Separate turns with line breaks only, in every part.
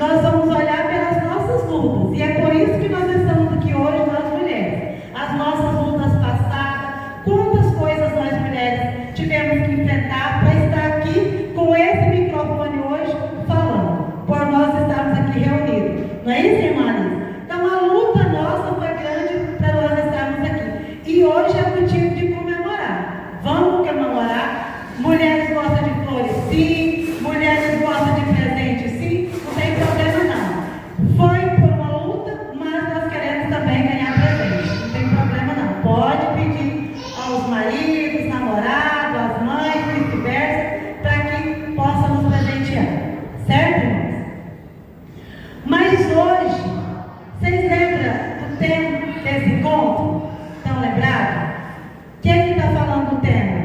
nós vamos olhar pelas nossas lutas. E é por isso que nós estamos aqui hoje, nós mulheres. As nossas lutas passadas, quantas coisas nós mulheres tivemos que enfrentar para estar aqui com esse microfone hoje falando, por nós estarmos aqui reunidos. Não é isso, irmã Alice? Então a luta nossa foi grande para nós estarmos aqui. E hoje é motivo de comemorar. Vamos comemorar. Mulheres gostam de flores, sim. Mulheres gostam de presente, sim. Não tem problema não. Foi por uma luta, mas nós queremos também ganhar presente. Não tem problema não. Pode pedir aos maridos, namorados, às mães, vice-versa, para que possam nos presentear. Certo, irmãos? Mas hoje, vocês lembram do tema desse encontro? Estão lembrados? Quem está falando do tema?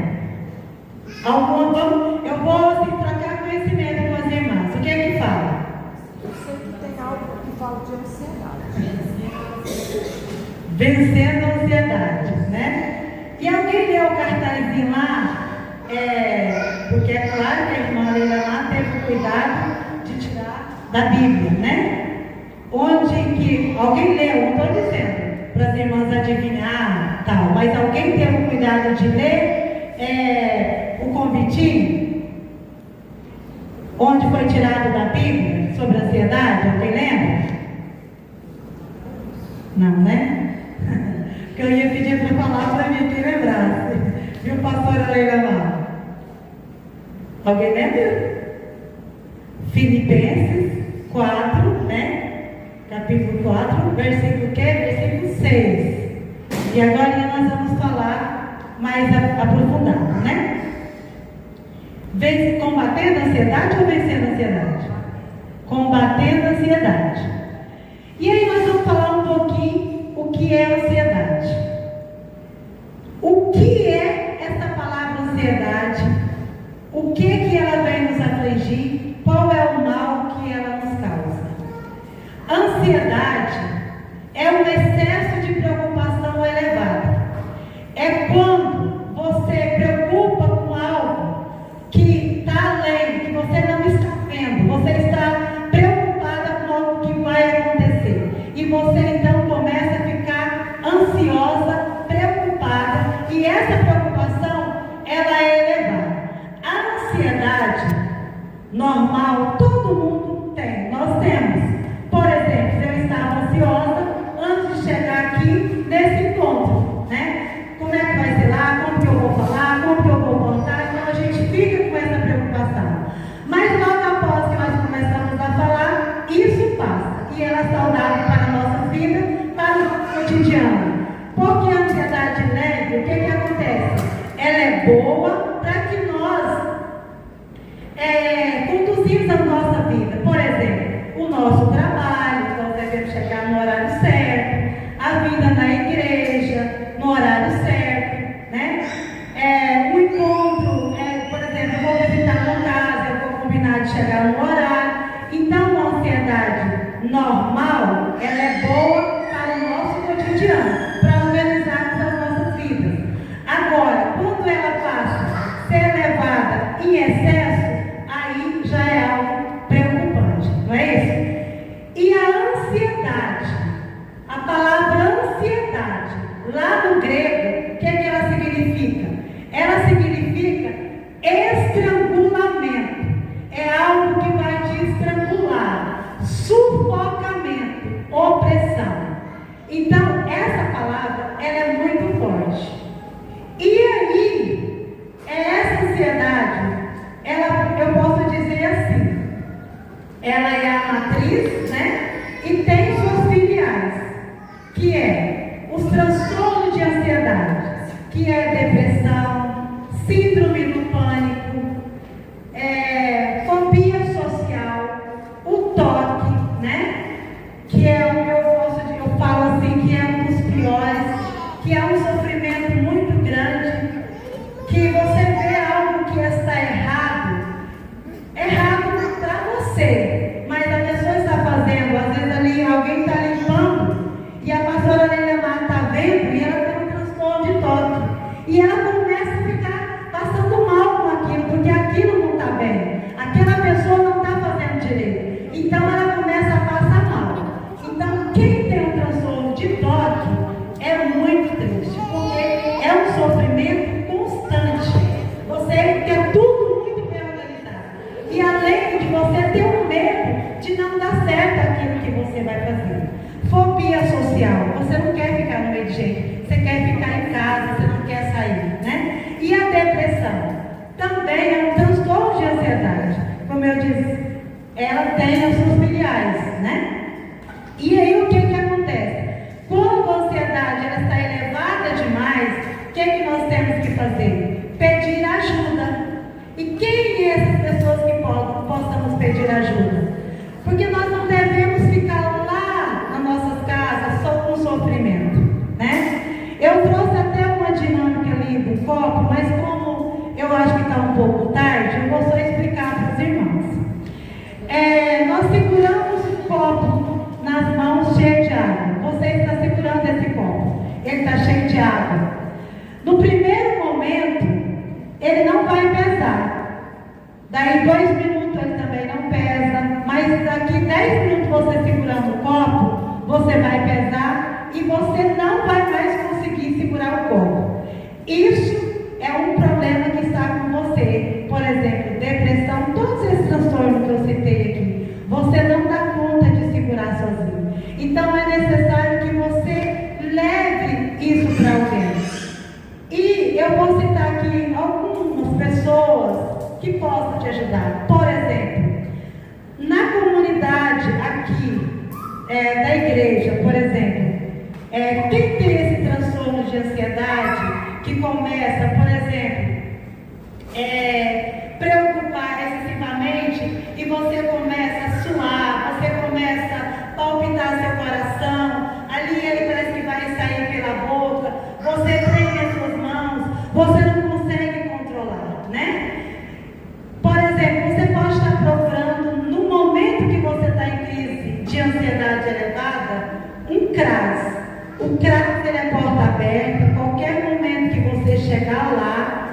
Eu vou assim, trocar conhecimento com as irmãs. O que é que fala?
Eu sei que tem algo que fala de ansiedade.
Vencendo a ansiedade, né? E alguém leu o cartazinho lá? Porque é claro que a irmã Leila lá teve cuidado de tirar da Bíblia, né? Onde que alguém leu, não estou dizendo para as irmãs adivinhar tal, mas alguém teve o cuidado de ler o convitinho, onde foi tirado da Bíblia sobre a ansiedade? Alguém lembra? Não, né? Porque eu ia pedir para falar para mim que lembrasse. Viu, pastora Leila lá? Alguém lembra? Filipenses 4, né? Capítulo 4, versículo que? Versículo 6. E agora nós vamos falar mais aprofundado, né? Combatendo a ansiedade ou vencendo a ansiedade? Combatendo a ansiedade. E aí nós vamos falar um pouquinho o que é ansiedade. O que é essa palavra ansiedade? O que ela vem nos afligir? Qual é o mal que ela nos causa? Ansiedade é um excesso de preocupação elevada. É quando você preocupa com algo que está além, que você não está vendo. Você está preocupada com algo que vai acontecer. E você então começa a ficar ansiosa, preocupada. E essa preocupação, ela é elevada. A ansiedade normal, todo mundo tem. Nós temos. Por exemplo, eu estava ansiosa antes de chegar aqui nesse encontro, né? Como é que vai ser lá? Como que eu vou falar? Como que eu vou contar? Então a gente fica com essa preocupação. Mas logo após que nós começamos a falar, isso passa. E ela é saudável para a nossa vida, para o nosso cotidiano. Porque a ansiedade leve, o que acontece? Ela é boa para que nós conduzimos a nossa vida. Por exemplo, o nosso trabalho, nós devemos chegar no horário certo, a vida na igreja, no horário certo, né? O encontro, por exemplo, eu vou visitar uma casa, eu vou combinar de chegar no horário. Então, a ansiedade normal, ela é boa para o nosso cotidiano, para organizarmos as nossas vidas. Agora, quando ela passa a ser levada em excesso, aí já é algo preocupante, não é isso? E a ansiedade, a palavra ansiedade, lá no grego, o que ela significa? Ela significa estrangulamento. É algo que vai te estrangular, sufocamento, opressão. Então, essa palavra, ela é muito forte. E aí, essa ansiedade, eu posso dizer assim, ela é a matriz, né? E tem suas filiais, que é os transtornos de ansiedade, que é depressão, síndrome do pânico, fobia social, o toque, né? Que é o que eu falo assim, que é um dos piores, que é um sofrimento muito grande, que você vê algo que está errado para você, mas a pessoa está fazendo você vai fazer. Fobia social, você não quer ficar no meio de gente, você quer ficar em casa, você não quer sair, né? E a depressão também é um transtorno de ansiedade. Como eu disse, ela tem as suas filiais, né? E aí o que acontece? Quando a ansiedade ela está elevada demais, o que nós temos que fazer? Pedir ajuda. E quem é essas pessoas que possamos pedir ajuda? Porque nós não devemos ficar lá nas nossas casas só com sofrimento, né? Eu trouxe até uma dinâmica ali do copo, mas como eu acho que está um pouco tarde, eu vou só explicar para os irmãos. Nós seguramos o copo nas mãos cheio de água. Você está segurando esse copo, ele está cheio de água. No primeiro momento, ele não vai pesar. Daí 2 minutos ele também não pesa. Mas daqui 10 minutos você segurando o copo, você vai pesar e você não vai mais conseguir segurar o copo. Isso é um problema que está com você. Por exemplo, depressão, todos esses transtornos que eu citei aqui. Você não dá conta de segurar sozinho. Então é necessário que você leve isso para alguém. E eu vou citar aqui algumas pessoas que possam te ajudar. Por exemplo, na comunidade aqui da igreja, por exemplo, quem tem esse transtorno de ansiedade que começa, por exemplo, preocupar excessivamente e você começa a suar, você começa a palpitar seu coração, ali ele parece que vai sair pela boca, você treme as suas mãos, você não consegue controlar, né? Por exemplo, você pode estar procurando, no momento que você está em crise de ansiedade elevada, um CRAS. O CRAS ele é porta aberta, qualquer momento que você chegar lá,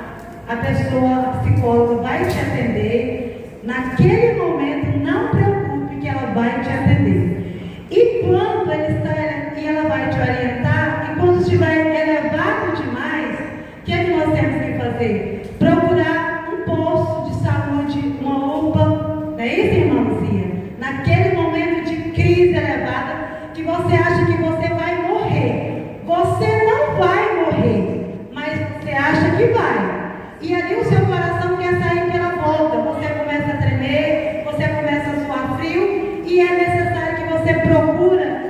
a pessoa, a psicóloga vai te atender. Naquele momento, não preocupe que ela vai te atender. E quando ela vai te orientar, e quando estiver elevado demais, o que nós temos que fazer? Procurar um posto de saúde, uma UPA, não é isso, irmãzinha? Naquele momento de crise elevada, que você acha que você vai morrer. Você não vai morrer, mas você acha que vai. E ali o seu coração quer sair pela volta. Você começa a tremer, você começa a suar frio, e é necessário que você procura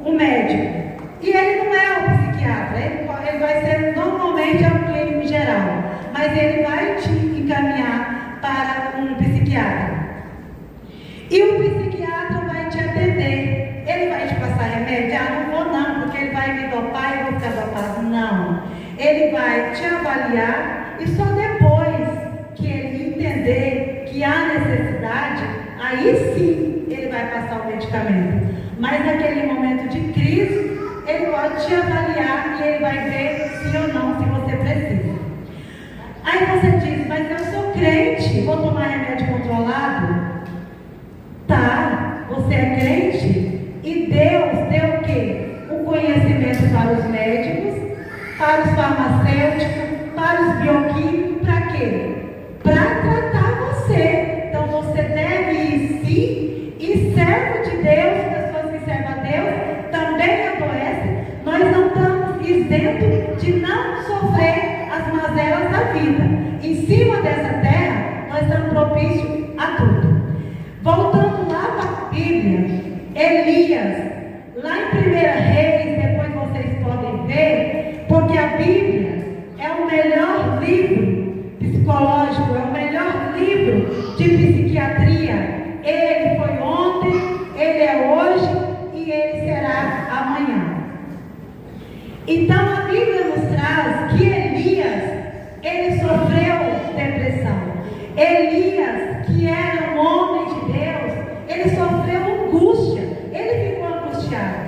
um médico. E ele não é um psiquiatra, ele vai ser normalmente um clínico geral, mas ele vai te encaminhar para um psiquiatra. E o psiquiatra vai te atender. Ele vai te passar remédio? Não vou não, porque ele vai me dopar e eu vou ficar dopado. Não. Ele vai te avaliar e só depois que ele entender que há necessidade, aí sim ele vai passar o medicamento. Mas naquele momento de crise, ele pode te avaliar e ele vai ver sim ou não, se você precisa. Aí você diz, mas eu sou crente, vou tomar remédio controlado? Tá, você é crente? E Deus deu o quê? O conhecimento para os médicos, para os farmacêuticos, para os bioquímicos, para quê? Para tratar você. Então você deve ir sim, e servo de Deus, pessoas que servem a Deus, também adoecem. Nós não estamos isentos de não sofrer as mazelas da vida. Em cima dessa terra, nós estamos propícios a tudo. Voltando lá para a Bíblia, Elias, lá em 1 Reis, depois vocês podem ver, porque a Bíblia é o melhor livro psicológico, é o melhor livro de psiquiatria. Ele foi ontem, ele é hoje e ele será amanhã. Então a Bíblia nos traz que Elias, ele sofreu depressão. Elias, que era um homem de Deus, ele sofreu angústia, ele ficou angustiado.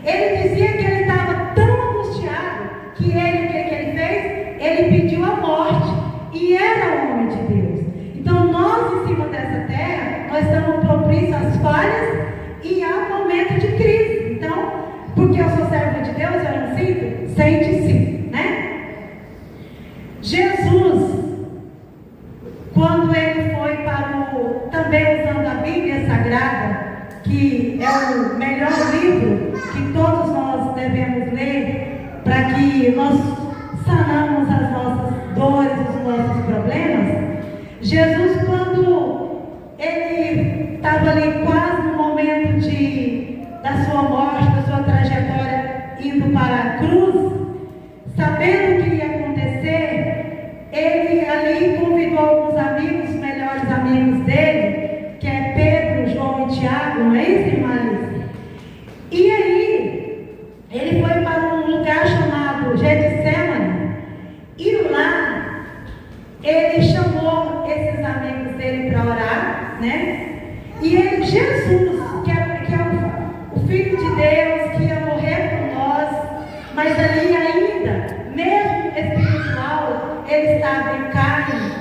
Ele dizia que ele estava tão angustiado que ele, o que ele fez? Ele pediu a morte, e era um homem de Deus. Então nós, em cima dessa terra, nós estamos propícios às falhas e há momento de crise. Então, porque eu sou servo de Deus, eu não sinto? Sente sim, né? Jesus, quando ele foi para também usando a Bíblia Sagrada, que é o melhor livro que todos nós devemos ler para que nós sanamos as nossas dores, os nossos problemas. Jesus, quando ele estava ali quase no momento da sua morte, da sua trajetória, indo para a cruz, sabendo o que ia acontecer, ele ali convidou alguns amigos, melhores amigos dele, que é Pedro, João e Tiago, não é isso, irmã Alice? E aí, ele foi para um lugar chamado Getsemane, e lá, ele chamou esses amigos dele para orar, né? E ele, Jesus, que é o Filho de Deus, que ia morrer por nós, mas ali ainda, mesmo espiritual, ele estava em carne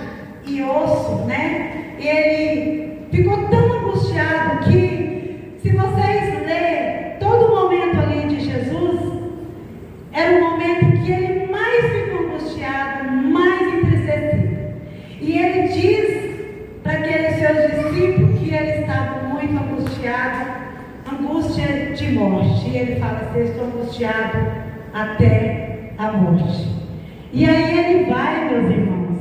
e osso, né? E ele ficou tão angustiado que, se vocês lerem todo o momento ali de Jesus, era o momento que ele mais ficou angustiado, mais entristecido. E ele diz para aqueles seus discípulos que ele estava muito angustiado, angústia de morte. E ele fala assim: estou angustiado até a morte. E aí ele vai, meus irmãos,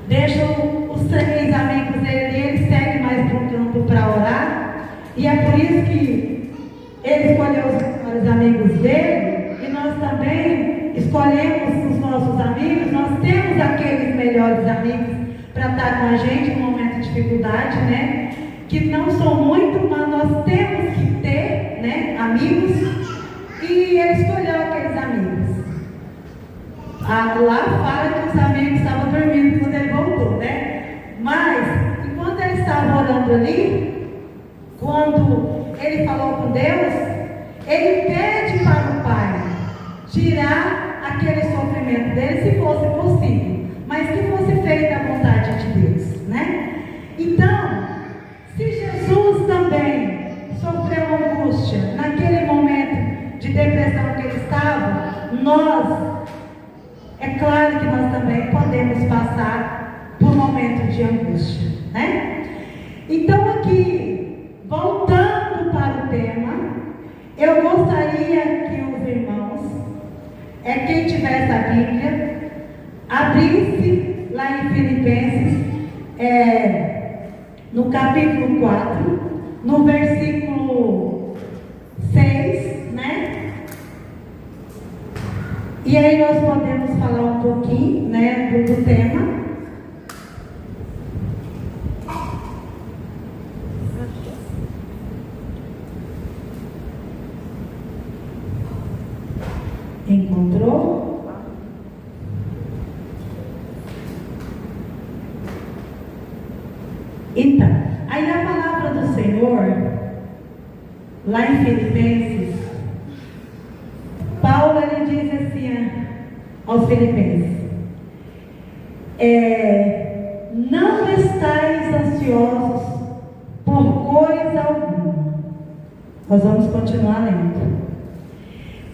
deixa os 3 amigos dele, ele segue mais para um campo para orar. E é por isso que ele escolheu os melhores amigos dele, e nós também escolhemos os nossos amigos. Nós temos aqueles melhores amigos para estar com a gente no momento de dificuldade, né? Que não são muito, mas nós temos que ter, né, amigos. E ele escolheu aqueles amigos. Lá fala que os amigos estavam dormindo quando ele voltou, né? Mas, enquanto ele estava orando ali, quando ele falou com Deus, ele pede para o Pai tirar aquele sofrimento dele, se fosse possível, mas que fosse feita a vontade de Deus, né? Então, se Jesus também sofreu angústia naquele momento de depressão que ele estava, nós, é claro que nós também podemos passar por momentos de angústia, né? Então aqui, voltando para o tema, eu gostaria que os irmãos, quem tivesse a Bíblia, abrisse lá em Filipenses, no capítulo 4, no versículo 6, né? E aí nós podemos falar um pouquinho, né, do tema. Encontrou? Então, aí a palavra do Senhor, lá em Filipenses, Paulo ele diz assim aos Filipenses: não estáis ansiosos por coisa alguma. Nós vamos continuar lendo.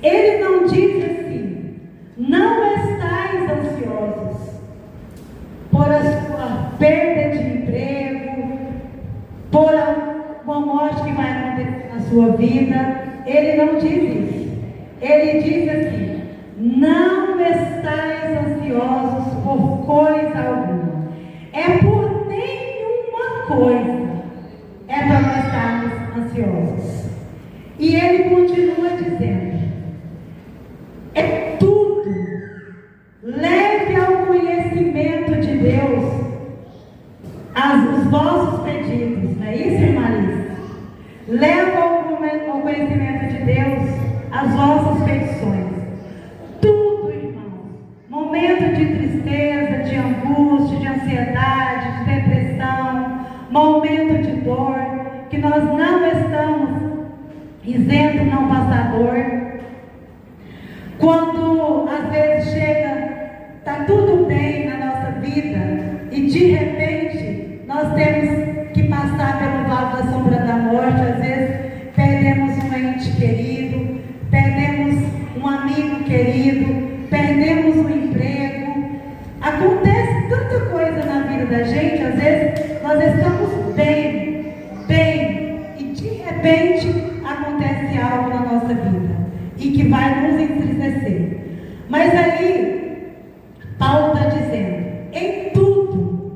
Ele não diz assim: não estáis ansiosos por a sua perda de emprego, por uma morte que vai acontecer na sua vida. Ele não diz isso. Ele diz assim: não estáis ansiosos por coisa alguma. É por nenhuma coisa é para nós estarmos ansiosos. E ele continua dizendo: é tudo, leve ao conhecimento de Deus os vossos pedidos. Não é isso, irmã Alice? Leva ao conhecimento de Deus as vossas petições. Tudo, irmãos. Momento de tristeza, de angústia, de ansiedade, de depressão, momento de dor, que nós não estamos isentos, não passar dor. Quando às vezes chega, está tudo bem na nossa vida, e de repente nós temos que passar pelo vale da sombra da morte. Às vezes perdemos um ente querido, perdemos um amigo querido, perdemos um emprego. Acontece tanta coisa na vida da gente. Às vezes nós estamos bem, e de repente repente acontece algo na nossa vida e que vai nos entristecer. Mas aí, Paulo está dizendo, em tudo,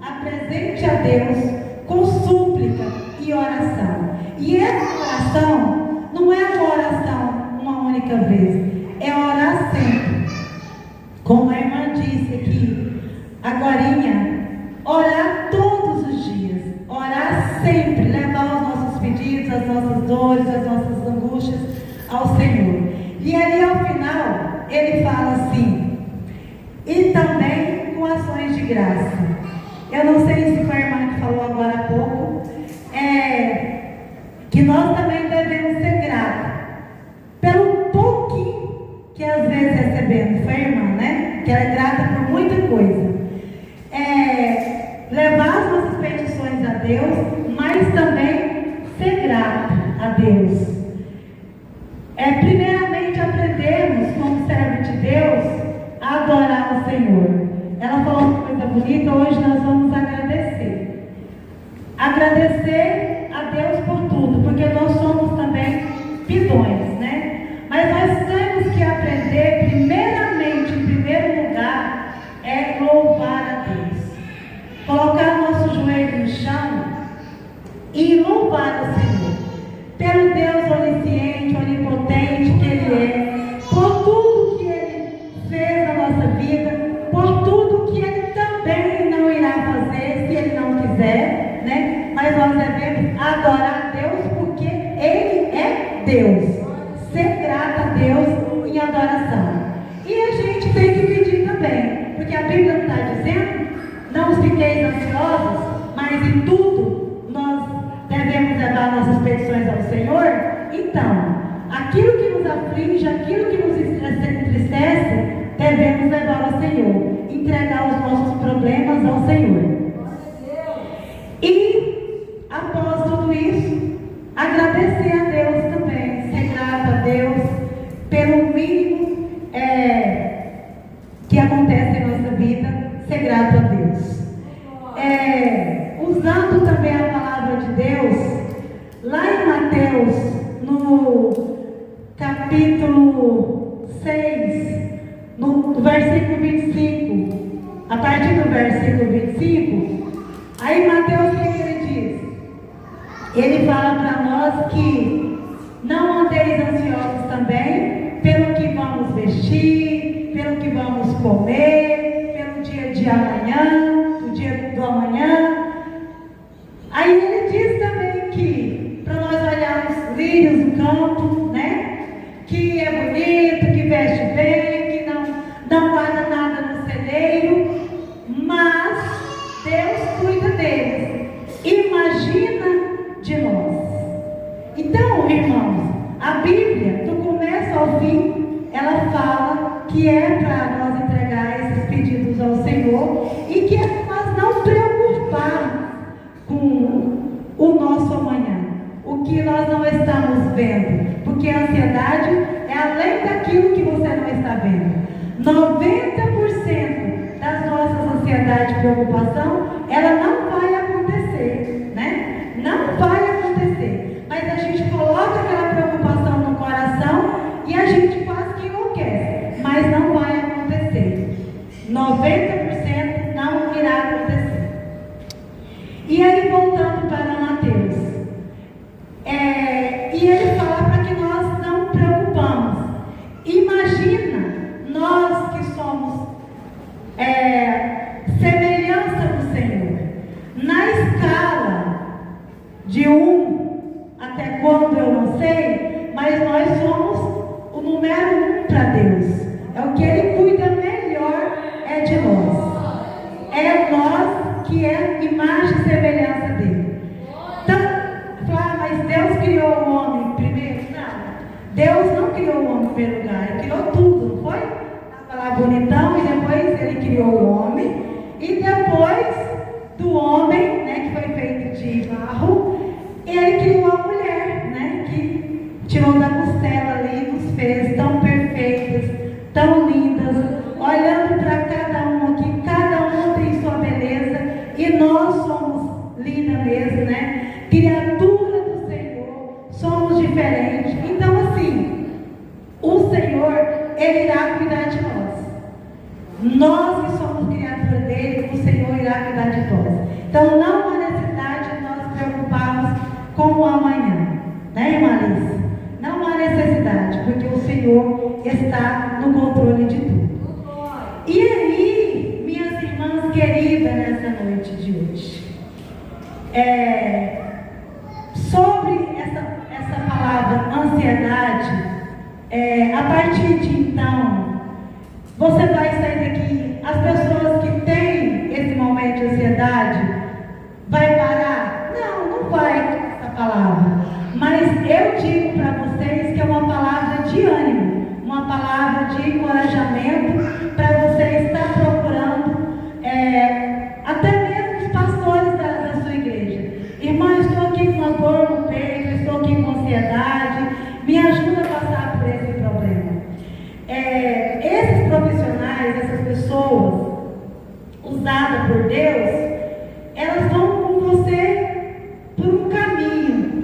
apresente a Deus com súplica e oração. E essa oração não é uma oração uma única vez, é orar sempre. Como a irmã disse aqui, agorinha, orar todos os dias, orar sempre, levar os nossos pedidos, as nossas dores, as nossas angústias ao Senhor. E ali ao final, ele fala assim, e também com ações de graça. Eu não sei se foi a irmã que falou agora há pouco, que nós também devemos ser gratos pelo pouquinho que às vezes recebemos. Foi a irmã, né? Que ela é grata por muita coisa. Levar as nossas petições a Deus, mas também ser grato a Deus. Primeiramente aprendermos como servo de Deus a adorar o Senhor. Ela falou uma coisa bonita, hoje nós vamos agradecer. Agradecer a Deus por tudo, porque nós somos também pidões, né? Mas nós temos que aprender, primeiramente, em primeiro lugar, é louvar a Deus. Colocar nosso joelho no chão e louvar o Senhor. Pelo Deus onisciente, onipotente que Ele é, por tudo que Ele fez na nossa vida, por tudo que Ele também não irá fazer, se Ele não quiser, né? Mas nós devemos adorar a Deus porque Ele é Deus. Ser grato a Deus em adoração. E a gente tem que pedir também, porque a Bíblia não está dizendo, não fiqueis ansiosos, mas em tudo nós devemos levar nossas petições ao Senhor. Então, aquilo que nos aflige, aquilo que nos entristece, devemos levar ao Senhor, entregar os nossos problemas ao Senhor. E, após tudo isso, agradecer a Deus também, ser grato a Deus pelo mínimo que acontece em nossa vida, ser grato a Deus. Usando também a palavra de Deus, lá em Mateus, no capítulo 6, no versículo 25, a partir do versículo 25, aí Mateus, o que ele diz? Ele fala para nós que não andeis ansiosos também pelo que vamos vestir, pelo que vamos comer, pelo dia de amanhã, do dia do amanhã. Aí ele diz também que para nós olharmos lírios do campo, né? Que é bonito, que veste bem, que não guarda nada no celeiro, mas Deus cuida deles. Imagina de nós. Então, irmãos, a Bíblia, do começo ao fim, ela fala que é para nós entregar esses pedidos ao Senhor e que é para nós não preocuparmos com o nosso amanhã, o que nós não estamos vendo, porque a ansiedade é além daquilo que você não está vendo. 90% das nossas ansiedades e preocupação, ela não vai acontecer, né? Não vai acontecer, mas a gente coloca aquela preocupação no coração e a gente faz que enlouquece, mas não vai acontecer. 90% não irá acontecer. E aí, voltando para Mateus, e ele fala para que nós não preocupamos. Imagina nós que somos semelhança do Senhor. Na escala de 1 até quando eu não sei, mas nós somos o número 1 para Deus. É o que Ele cuida melhor de nós. É nós que é imagem e semelhança dele. Então, mas Deus criou o homem primeiro? Não. Deus não criou o homem em primeiro lugar, Ele criou tudo, não foi? Estava lá bonitão, e depois Ele criou o homem, e depois do homem, né, que foi feito de barro, Ele criou a mulher, né, que tirou da costela ali, nos fez tão perfeitas, tão lindas, olhando para cada um aqui, cada um tem sua beleza, e nós somos lindas mesmo, né? Criatura do Então não há necessidade de nós preocuparmos com o amanhã, né, irmã Alice? Não há necessidade, porque o Senhor está no controle de tudo. E aí, minhas irmãs queridas, nessa noite de hoje, sobre essa palavra ansiedade, a partir de então, você vai sair daqui, as pessoas que têm esse momento de ansiedade, vai parar? Não vai essa palavra. Mas eu digo para vocês que é uma palavra de ânimo, uma palavra de encorajamento para você estar procurando, até mesmo os pastores da sua igreja. Irmã, eu estou aqui com uma dor no peito, eu estou aqui com ansiedade, me ajuda a passar por esse problema. Esses profissionais, essas pessoas usadas por Deus, elas vão com você por um caminho,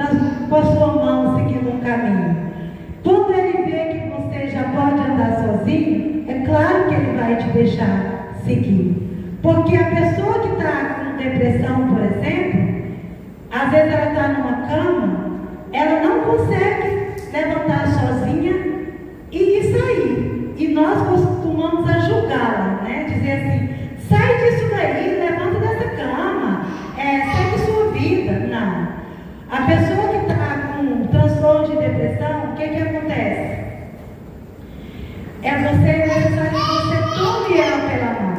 com a sua mão seguindo um caminho. Quando ele vê que você já pode andar sozinho, é claro que ele vai te deixar seguir. Porque a pessoa que está com depressão, por exemplo, às vezes ela está numa cama, ela não consegue levantar sozinha e sair. E nós costumamos a julgá-la, né? Dizer assim, sai disso daí, levanta dessa cama, segue sua vida. Não. A pessoa que está com um transtorno de depressão, o que acontece? É necessário que você tome ela pela mão.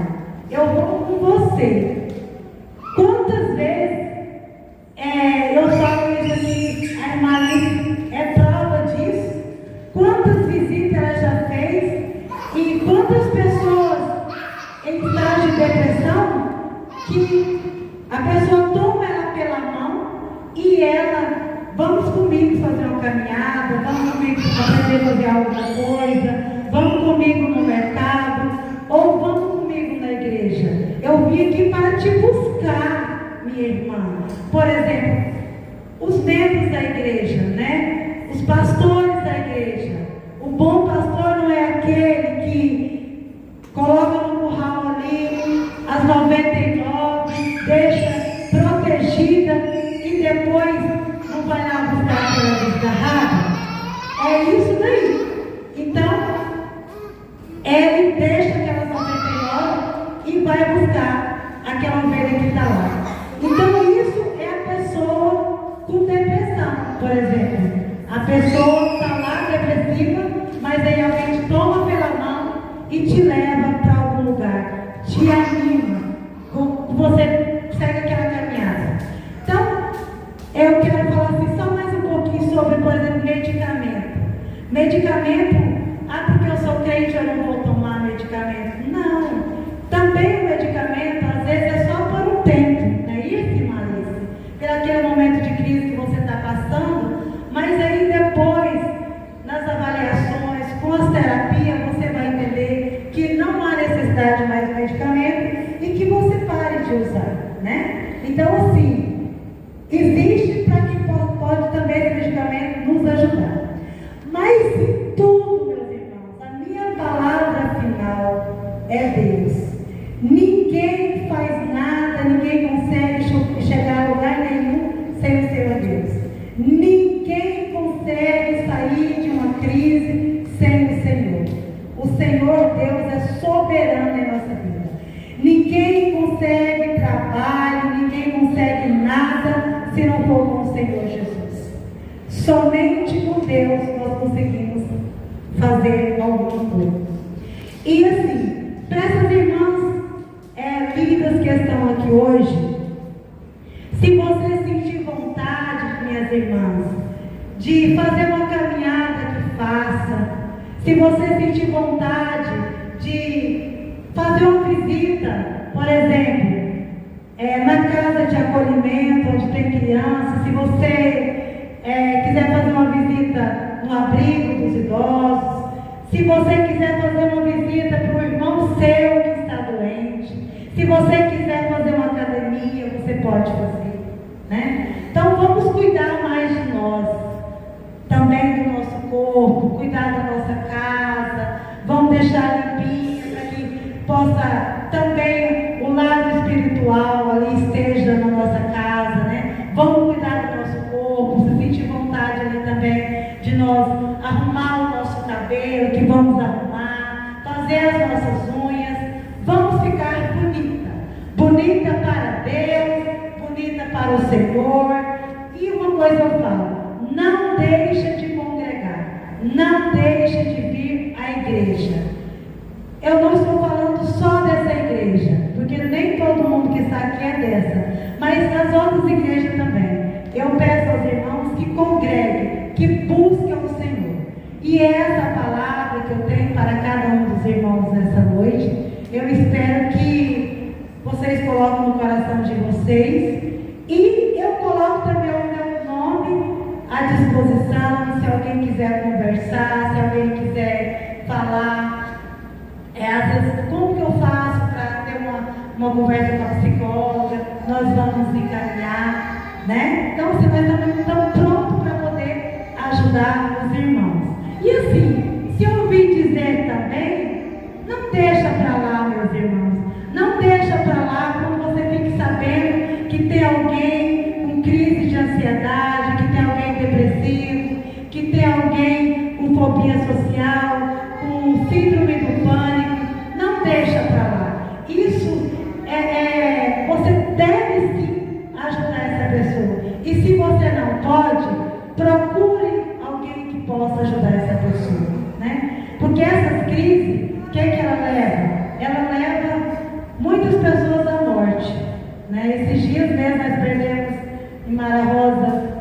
Eu vou com você. Quantas vezes eu falo isso aqui, a irmã Alice é prova disso? Quantas visitas ela já fez? E quantas pessoas em estado de depressão que a pessoa toma ela pela mão e ela, vamos comigo fazer uma caminhada, vamos comigo aprender a fazer alguma coisa, vamos comigo no mercado, ou vamos comigo na igreja. Eu vim aqui para te buscar, minha irmã. Por exemplo, os membros da igreja, né? Os pastores da igreja. O bom pastor não é aquele que coloca no curral ali as 99, deixa protegida e depois não vai lá buscar aquela desgarrada. É isso daí. Então, ele deixa aquelas 99 e vai buscar aquela ovelha que está lá. Então, isso é a pessoa com depressão, por exemplo. A pessoa está lá depressiva, mas aí alguém te toma pela mão e te leva para algum lugar, te anima, você segue aquela caminhada. Então, eu quero falar assim, só mais um pouquinho sobre, por exemplo, medicamento. Medicamento, porque eu sou crente, eu não vou tomar medicamento. Não. Também o medicamento, às vezes, é só por um tempo, não é isso, irmã Alice? Pelo aquele momento de crise que você está passando, mas aí depois, nas avaliações, com as terapias, você vai entender que não há necessidade mais de medicamento e que você pare de usar, né? Então, assim, existe para que pode também esse medicamento nos ajudar. Mas em tudo, meus irmãos, a minha palavra final é Deus. Ninguém faz nada, ninguém consegue chegar a lugar nenhum sem o Senhor Deus. Ninguém consegue sair de uma crise sem o Senhor. O Senhor Deus é soberano em nossa vida. Ninguém consegue trabalho, ninguém consegue nada se não for com o Senhor Jesus. Somente com Deus nós conseguimos fazer alguma coisa. E assim, para essas irmãs queridas que estão aqui hoje, se você sentir vontade, minhas irmãs, de fazer uma caminhada, que faça. Se você sentir vontade de fazer uma visita, por exemplo, na casa de acolhimento, onde tem criança, se você quiser fazer uma visita no abrigo dos idosos, se você quiser fazer uma visita para o irmão seu que está doente, se você quiser fazer uma academia, você pode fazer, né? Então vamos cuidar mais de nós, também do nosso corpo, cuidar da nossa casa, vamos deixar limpinha para que possa também o lado espiritual ali esteja na bonita para Deus, bonita para o Senhor. E uma coisa eu falo, não deixe de congregar, não deixe de vir à igreja. Eu não estou falando só dessa igreja, porque nem todo mundo que está aqui é dessa, mas nas outras igrejas também. Eu peço aos irmãos que congreguem, que busquem o Senhor. E essa palavra que eu tenho para cada um dos irmãos nessa noite, eu espero que vocês coloquem no coração de vocês. E eu coloco também o meu nome à disposição, se alguém quiser conversar, se alguém quiser falar. Às vezes, como que eu faço para ter uma conversa com a psicóloga? Nós vamos encaminhar, né? Então, se nós também estamos prontos para poder ajudar os irmãos. E assim, se eu ouvir dizer também, não deixa para lá, meus irmãos. Não deixa para lá quando você fique sabendo que tem alguém com crise de ansiedade, que tem alguém depressivo, que tem alguém com fobia social, com síndrome do pânico. Não deixa para lá. Isso você deve sim ajudar essa pessoa. E se você não pode, procure alguém que possa ajudar essa pessoa, né? Porque essas crises, o que ela leva? Ela leva muitas pessoas à morte, né? Esses dias mesmo nós perdemos em Mara Rosa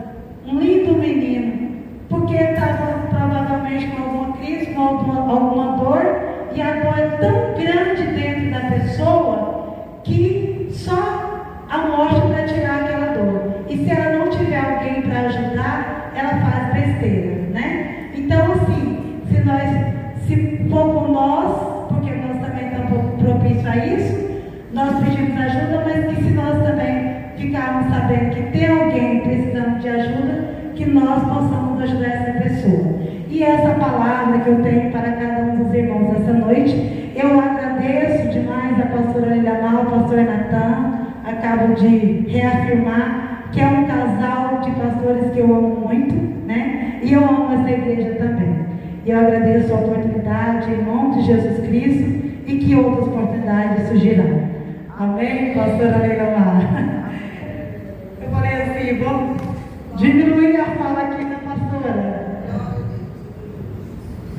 um lindo menino, porque estava provavelmente com alguma crise, com alguma dor, e a dor é tão grande dentro da pessoa que só a morte vai tirar aquela dor. E se ela não tiver alguém para ajudar, ela faz besteira, né? Então assim, se for por nós, porque nós também estamos propícios a isso, nós pedimos ajuda, mas que se nós também ficarmos sabendo que tem alguém precisando de ajuda, que nós possamos ajudar essa pessoa. E essa palavra que eu tenho para cada um dos irmãos essa noite, eu agradeço demais a pastora Lilamar, o pastor Natan, acabo de reafirmar que é um casal de pastores que eu amo muito, né? E eu amo essa igreja também. E eu agradeço a oportunidade em nome de Jesus Cristo e que outras oportunidades surgirão. Amém, pastora Lilamar? Eu falei assim, vamos diminuir a fala aqui da pastora.